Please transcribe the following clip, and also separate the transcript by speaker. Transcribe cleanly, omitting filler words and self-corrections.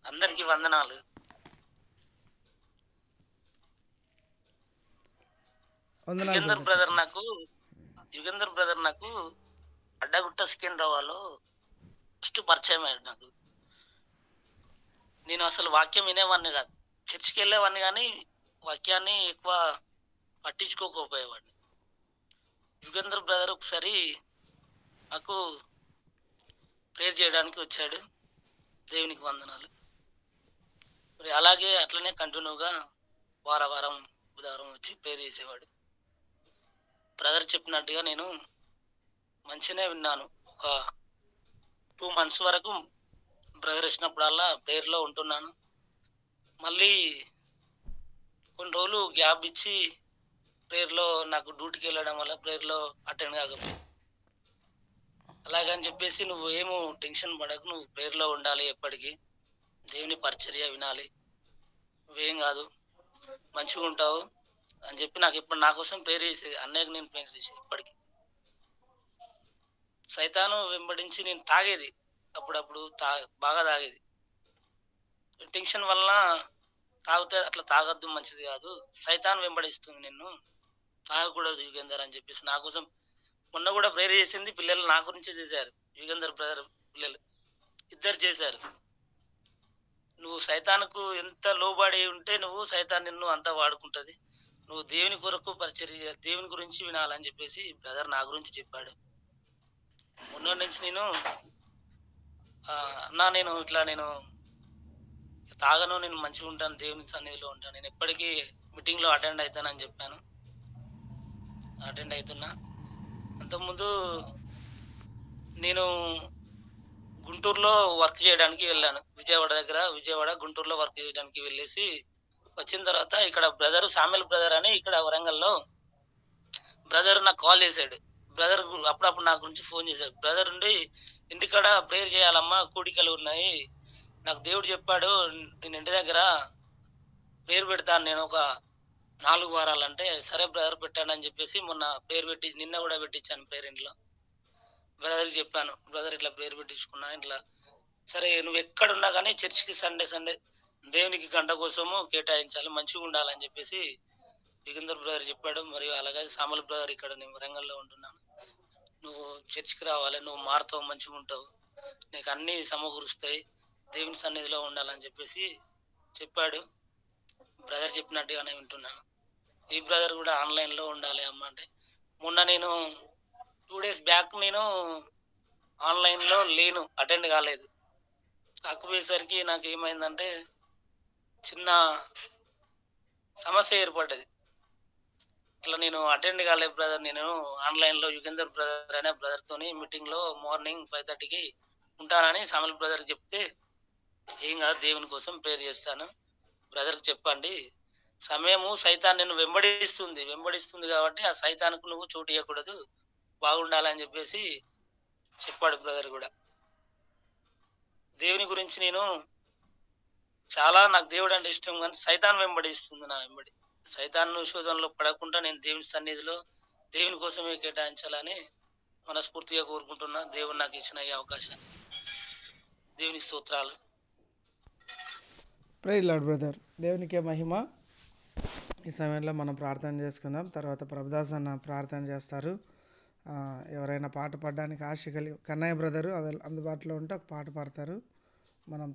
Speaker 1: అందరికి వందనాలు.
Speaker 2: వందనాలు
Speaker 1: యుగంధర్
Speaker 2: బ్రదర్
Speaker 1: బ్రదర్
Speaker 2: చెప్పండి.
Speaker 1: నాకు యుగంధర్ బ్రదర్ నాకు అడ్డగుట్ట సికింద్రాబాద్‌లో ఫస్ట్ పరిచయం అయ్యాడు నాకు. నేను అసలు వాక్యం వినేవాడిని కాదు. చర్చికెళ్ళేవాడిని గానీ, వాక్యాన్ని ఎక్కువ పట్టించుకోకపోయేవాడిని. యుగంధర్ బ్రదర్ ఒకసారి నాకు ప్రేయర్ చేయడానికి వచ్చాడు. దేవునికి వందనాలు. మరి అలాగే అట్లనే కంటిన్యూగా వారం బుధవారం వచ్చి ప్రేయర్ చేసేవాడు. బ్రదర్ చెప్పినట్టుగా నేను మంచిగానే విన్నాను. ఒక 2 మంత్స్ వరకు బ్రదర్ వచ్చినప్పుడల్లా ప్రేయర్‌లో ఉంటున్నాను. మళ్ళీ కొన్ని రోజులు గ్యాప్ ఇచ్చి ప్రేయర్‌లో నాకు డ్యూటీకెళ్ళడం వల్ల ప్రేయర్‌లో అటెండ్ కాకపోయాను. అలాగని చెప్పేసి "నువ్వేమో టెన్షన్ పడకు. నువ్వు ప్రేయర్‌లో ఉండాలి ఎప్పటికి. దేవుని పరిచర్య వినాలి. నువ్వేం కాదు. మంచిగుంటావు" అని చెప్పి నాకెప్పుడు నా కోసం ప్రేయర్ చేసేది. అన్నయ్యకి నేను ప్రేయర్ చేసేది ఇప్పటికి. సైతాను వెంబడించి నేను తాగేది. అప్పుడప్పుడు బాగా తాగేది. టెన్షన్ వలన తాగితే అట్లా తాగొద్దు, మంచిది కాదు. సైతాను వెంబడిస్తుంది నిన్ను. తాగకూడదు యుగంధర్ అని చెప్పేసి నా కోసం మొన్న కూడా ప్రేయర్ చేసింది పిల్లలు నా గురించే చేశారు. యుగంధర్ బ్రదర్ పిల్లలు ఇద్దరు చేశారు. నువ్వు సైతానుకు ఎంత లోబడి ఉంటే నువ్వు సైతాన్ నిన్ను అంతా వాడుకుంటది. నువ్వు దేవుని కొరకు పరిచర్య దేవుని గురించి వినాలని చెప్పేసి బ్రదర్ నా గురించి చెప్పాడు. మొన్నటి నుంచి నేను అన్నా నేను తాగను, నేను మంచిగా ఉంటాను, దేవుని సన్నిధిలో ఉంటాను. నేను ఎప్పటికీ మీటింగ్‌లో అటెండ్ అయితానని చెప్పాను. అటెండ్ అయితున్నా. అంతకుముందు నేను గుంటూరులో వర్క్ చేయడానికి వెళ్ళాను. విజయవాడ, గుంటూరులో వర్క్ చేయడానికి వెళ్ళేసి వచ్చిన తర్వాత ఇక్కడ బ్రదర్ సామ్యూల్ బ్రదర్ అని ఇక్కడ వరంగల్‌లో బ్రదర్ నాకు కాల్ చేసాడు. బ్రదర్ అప్పుడప్పుడు నా గురించి ఫోన్ చేసాడు. బ్రదర్ ఉండి ఇంటికాడ ప్రేయర్ చేయాలమ్మా, కూడికలు ఉన్నాయి. నాకు దేవుడు చెప్పాడు నేను ఇంటి దగ్గర ప్రేయర్ పెడతాను నేను ఒక 4 వారాలంటే, సరే బ్రదర్ పెట్టండి అని చెప్పేసి మొన్న ప్రేయర్ పెట్టి నిన్న కూడా పెట్టించాను ప్రేయర్ ఇంట్లో. బ్రదర్‌కి చెప్పాను. బ్రదర్ ఇట్లా ప్రేయర్ పెట్టించుకున్నా ఇట్లా. సరే నువ్వెక్కడున్నా గానీ చర్చ్‌కి సండే దేవునికి గంట కోసము కేటాయించాలి. మంచిగుండాలని జెప్పేసి యుగంధర్ బ్రదర్ చెప్పాడు. మరియు అలాగే సామల్ బ్రదర్ ఇక్కడ నేను వరంగల్‌లో ఉంటున్నాను. నువ్వు చర్చ్‌కి రావాలి. నువ్వు మారుతావు, మంచిగుంటావు. నీకు అన్నీ సమకూరుస్తాయి. దేవుని సన్నిధిలో ఉండాలని జెప్పేసి చెప్పాడు. బ్రదర్ చెప్పినట్టుగానే వింటున్నాను. ఈ బ్రదర్ గూడా ఆన్‌లైన్‌లో ఉండాలి అమ్మ అంటే, మొన్న నేను 2 డేస్ బ్యాక్ నేను ఆన్‌లైన్‌లో లేను. అటెండ్ కాలేదు. కాకపోయేసరికి నాకేమైందంటే చిన్న సమస్య ఏర్పడ్డది. ఇట్లా నేను అటెండ్ కాలేదు బ్రదర్. నేను ఆన్‌లైన్‌లో యుగంధర్ బ్రదర్ అనే బ్రదర్‌తోని మీటింగ్‌లో మార్నింగ్ 5:30కి ఉంటానని సామల్ బ్రదర్‌కి చెప్తే, "ఏం కాదు దేవుని కోసం ప్రేయర్ చేస్తాను. బ్రదర్‌కి చెప్పండి. సమయము సైతాన్ నిన్ను వెంబడిస్తుంది కాబట్టి ఆ సైతానుకు నువ్వు చోటియ్యకూడదు. బాగుండాలని" చెప్పేసి చెప్పాడు బ్రదర్ గూడా. దేవుని గురించి నాకు దేవుడంటే ఇష్టం గానీ సైతాన్ వెంబడిస్తుంది నా వెంబడి. సైతాను శోధనలో పడకుండా నేను దేవుని సన్నిధిలో దేవుని కోసమే కేటాయించాలని మనస్ఫూర్తిగా కోరుకుంటున్నా. దేవుడు నాకిచ్చిన ఈ అవకాశాన్ని. దేవునికి స్తోత్రాలు.
Speaker 2: Praise Lord brother. దేవునికే మహిమ. ఈ సమయంలో మనం ప్రార్థన చేసుకుందాం. తర్వాత ప్రభుదాస్ అన్న ప్రార్థన చేస్తారు. ఎవరైనా పాట పాడడానికి ఆశ కలిగి కన్నయ్య బ్రదరు అందుబాటులో ఉంటే ఒక పాట పాడతారు. మనం